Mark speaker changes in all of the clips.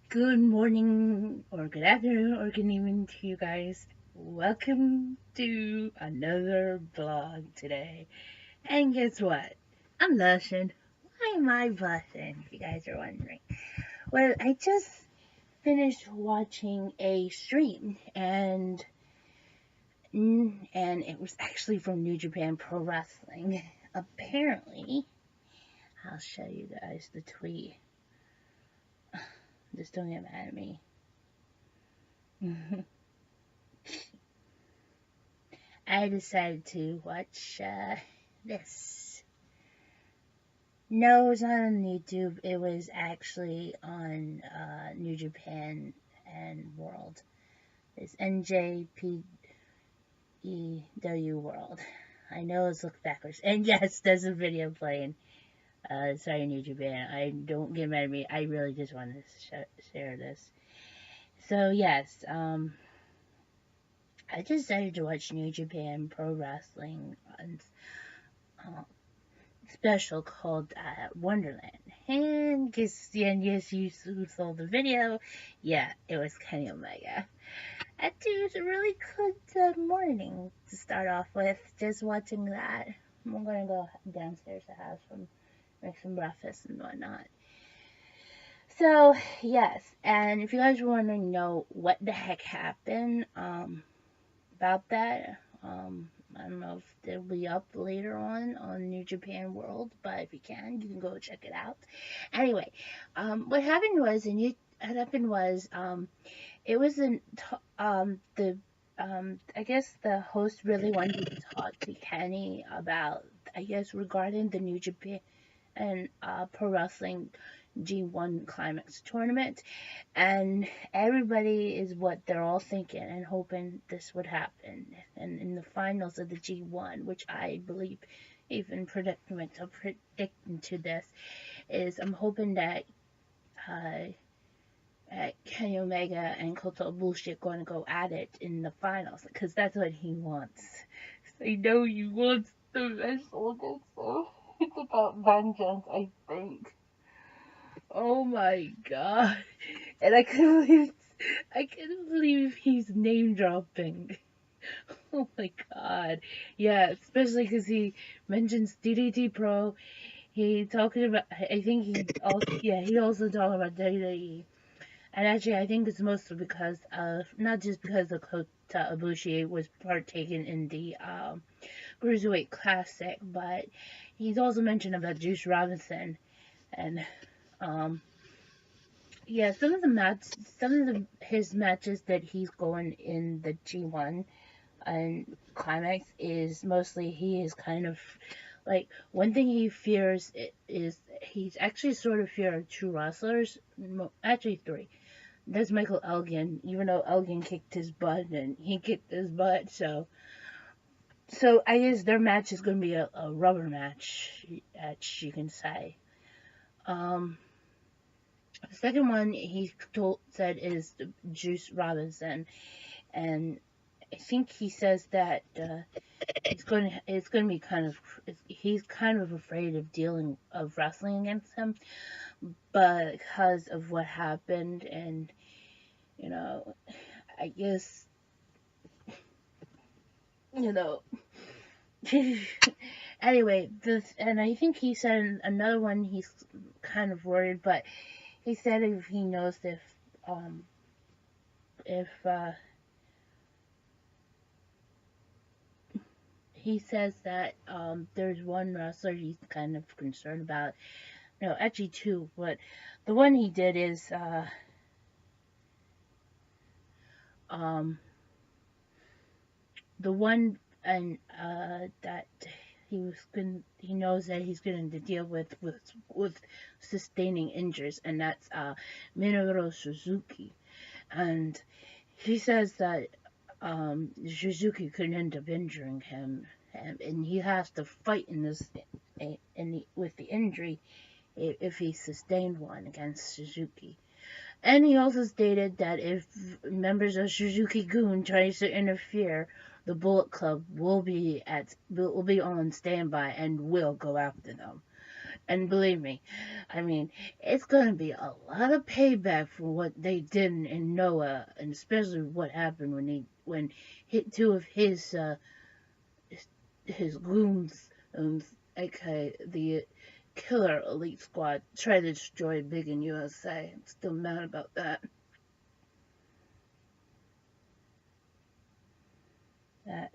Speaker 1: Good morning, or good afternoon, or good evening to you guys. Welcome to another vlog today. And guess what? I'm blushing. Why am I blushing, if you guys are wondering? Well, I just finished watching a stream, and it was actually from New Japan Pro Wrestling. Apparently, I'll show you guys the tweet. Just don't get mad at me. I decided to watch this. No, it was not on YouTube. It was actually on New Japan and World. It's NJPEW World. I know it's looked backwards. And yes, there's a video playing. Sorry, New Japan. I don't get mad at me. I really just wanted to share this. So yes, I decided to watch New Japan Pro Wrestling on special called Wonderland. And yes, you saw the video. Yeah, it was Kenny Omega. Actually, it was a really good morning to start off with, just watching that. I'm gonna go downstairs to make some breakfast and whatnot. So, yes, and if you guys want to know what the heck happened, about that, I don't know if it'll be up later on New Japan World, but if you can go check it out. Anyway, what happened was, it was I guess the host really wanted to talk to Kenny about, I guess, regarding the New Japan and Pro Wrestling G1 Climax tournament, and everybody is what they're all thinking and hoping this would happen. And in the finals of the G1, which I believe even predicting to this, is I'm hoping that Kenny Omega and Kota Ibushi are going to go at it in the finals, because that's what he wants. I know he wants the wrestle, so it's about vengeance, I think. Oh my god. And I couldn't believe he's name dropping. Oh my god. Yeah, especially because he mentions DDT Pro. He talking about, I think he also talking about WWE. And actually, I think it's mostly because of, not just because of Kota Ibushi was partaking in the Cruiserweight Classic, but he's also mentioned about Juice Robinson. And yeah, some of his matches that he's going in the G1 and Climax is mostly, he is kind of like, one thing he fears is he's actually sort of fear of two wrestlers, actually three. There's Michael Elgin, even though Elgin kicked his butt, and he kicked his butt, so I guess their match is going to be a rubber match, as you can say. The second one he said is Juice Robinson, and I think he says that it's going to be he's kind of afraid of wrestling against him, because of what happened, and I guess anyway, and I think he said another one he's kind of worried, but he said if he knows if he says that there's one wrestler he's kind of concerned about. No, actually two, but the one he did is the one and that he knows that he's going to deal with sustaining injuries, and that's Minoru Suzuki. And he says that Suzuki could end up injuring him, and he has to fight with the injury if he sustained one against Suzuki. And he also stated that if members of Suzuki-gun tries to interfere, the Bullet Club will be on standby and will go after them. And believe me, I mean, it's going to be a lot of payback for what they did in Noah, and especially what happened when two of his goons, aka the Killer Elite Squad, tried to destroy Big in USA. I'm still mad about that. That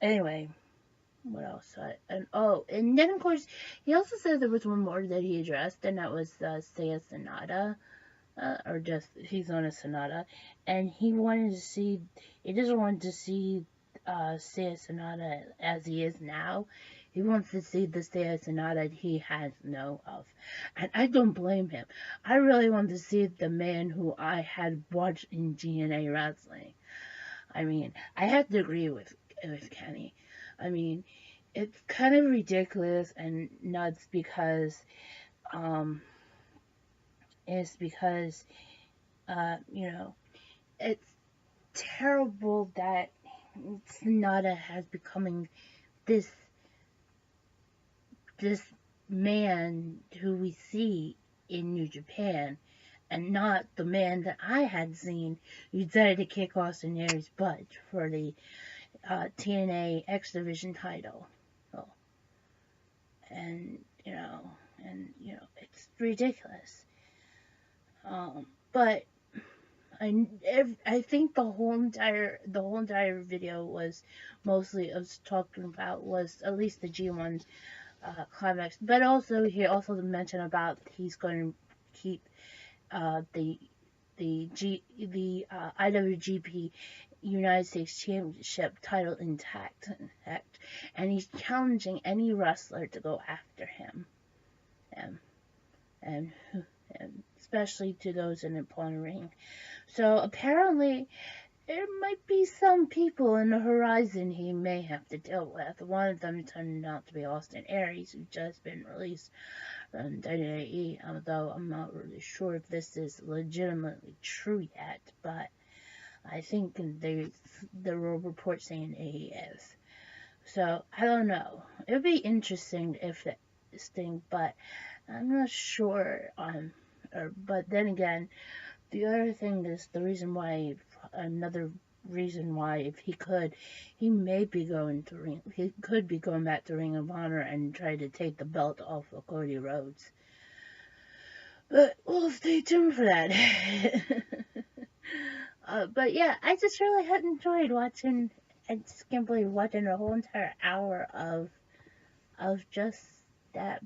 Speaker 1: anyway. What else? And then of course he also said there was one more that he addressed, and that was Seiya Sanada, or just he's on a Sonata, and he doesn't want to see Seiya Sanada as he is now. He wants to see the Seiya Sanada he has know of, and I don't blame him. I really want to see the man who I had watched in GNA wrestling. I mean, I have to agree with Kenny. I mean, it's kind of ridiculous and nuts because um it's because you know, it's terrible that Sonata has becoming this this man who we see in New Japan, and not the man that I had seen who decided to kick Austin Aries' butt for the TNA X Division title. Oh, and it's ridiculous. But I think the whole entire video was mostly us talking about was at least the G1 Climax, but also he also mentioned about he's going to keep the IWGP United States Championship title intact, and he's challenging any wrestler to go after him, and and, and especially to those in the opponent ring. So apparently, there might be some people in the horizon he may have to deal with. One of them turned out to be Austin Aries, who just been released from WWE, although I'm not really sure if this is legitimately true yet, but I think there were reports saying he is. So I don't know. It would be interesting if this thing, but I'm not sure. But then again, the other thing is another reason why, if he could, he may be he could be going back to Ring of Honor and try to take the belt off of Cody Rhodes. But we'll stay tuned for that. But yeah, I just really had enjoyed watching. I just can't believe watching a whole entire hour of just that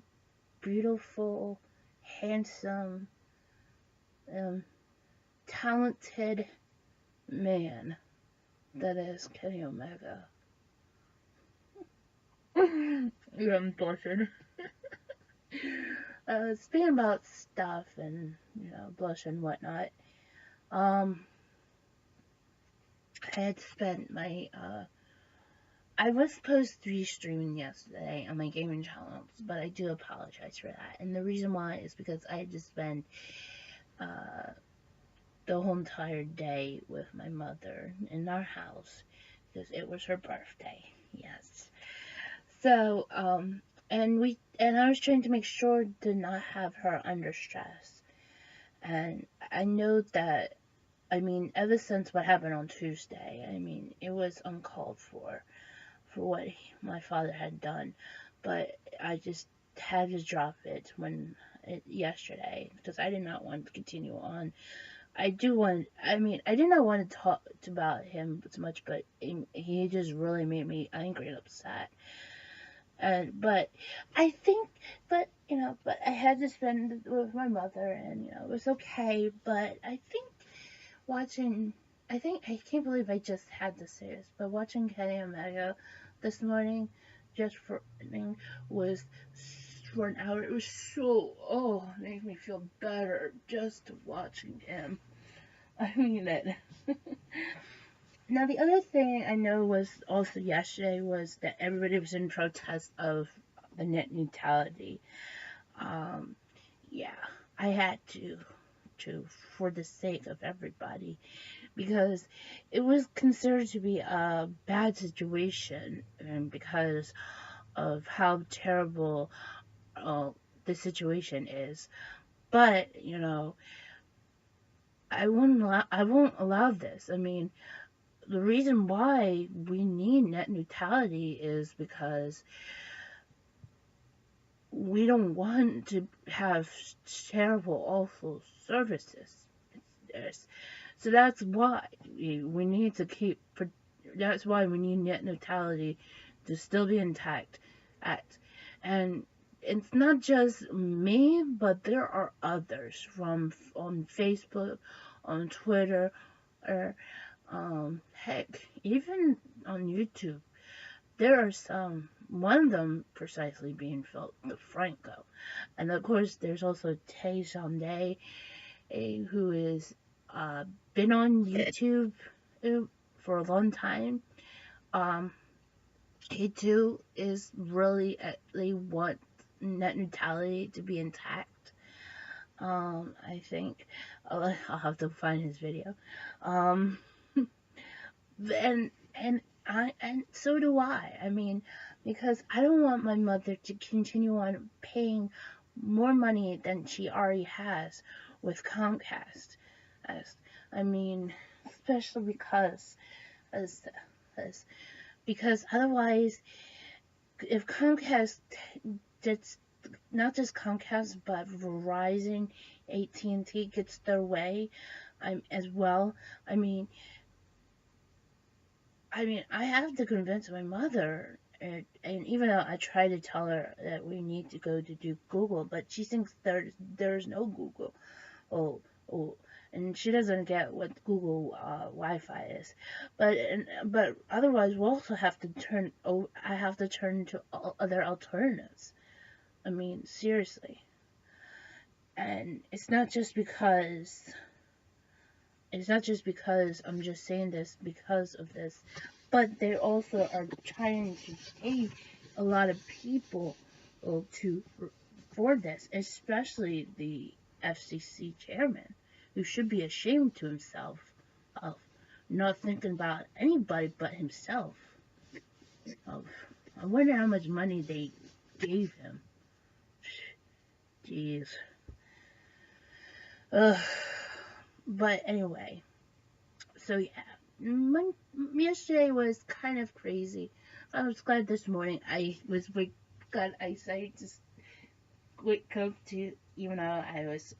Speaker 1: beautiful, handsome, talented man that is Kenny Omega. Yeah, I'm blushing. Speaking about stuff and blush and whatnot, I had spent my I was supposed to be streaming yesterday on my gaming channels, but I do apologize for that. And the reason why is because I had to spend the whole entire day with my mother in our house because it was her birthday. Yes. So, and I was trying to make sure to not have her under stress. And I know that, I mean, ever since what happened on Tuesday, I mean, it was uncalled for what my father had done. But I just had to drop it yesterday because I did not want to continue on. I did not want to talk about him so much, but he just really made me angry and upset. But I think, but I had to spend it with my mother, and it was okay. But I think I can't believe I just had to say this, but watching Kenny Omega this morning, just for was for an hour. It was it made me feel better just watching him. I mean it. Now, the other thing I know was also yesterday was that everybody was in protest of the net neutrality. Yeah, I had to, for the sake of everybody, because it was considered to be a bad situation, and because of how terrible the situation is. But, you know, I won't allow this. I mean, the reason why we need net neutrality is because we don't want to have terrible, awful services. So that's why we need to keep. That's why we need net neutrality to still be intact. And it's not just me, but there are others from on Facebook, on Twitter, or heck, even on YouTube. There are some. One of them precisely being felt the Franco, and of course there's also Tay Shande, who is been on YouTube for a long time. He too is really they want net neutrality to be intact. I think I'll have to find his video. And so do I. I mean, because I don't want my mother to continue on paying more money than she already has with Comcast. I mean, especially because otherwise, if Comcast, that's not just Comcast, but Verizon, AT&T gets their way, as well. I mean, I have to convince my mother, and even though I try to tell her that we need to go to do Google, but she thinks there's no Google. Oh, and she doesn't get what Google Wi-Fi is. But otherwise, we'll also have to turn. Oh, I have to turn to other alternatives. I mean, seriously. And it's not just because I'm just saying this because of this, but they also are trying to pay a lot of people for this, especially the FCC chairman, who should be ashamed to himself of not thinking about anybody but himself. I wonder how much money they gave him. Jeez. But anyway, so yeah, yesterday was kind of crazy. I was glad this morning I got eyesight to wake up to, even though I was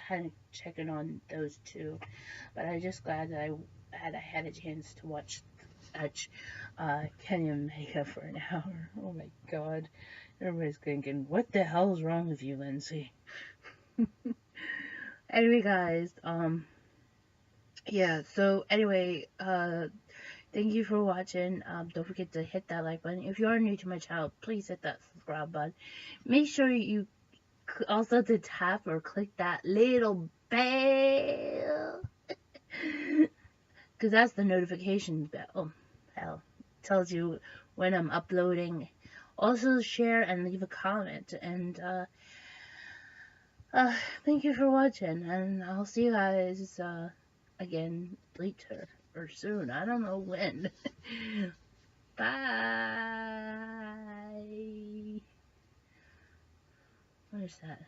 Speaker 1: kind of checking on those two, but I'm just glad that I had a chance to watch Kenny Omega for an hour. Oh my god, everybody's thinking, what the hell's wrong with you, Lindsay? Anyway, guys, yeah, so anyway, thank you for watching. Don't forget to hit that like button. If you are new to my channel, please hit that subscribe button. Make sure you also to tap or click that little bell, because that's the notification bell. Oh, hell, tells you when I'm uploading. Also share and leave a comment, and thank you for watching, and I'll see you guys again later or soon. I don't know when. Bye. What is that?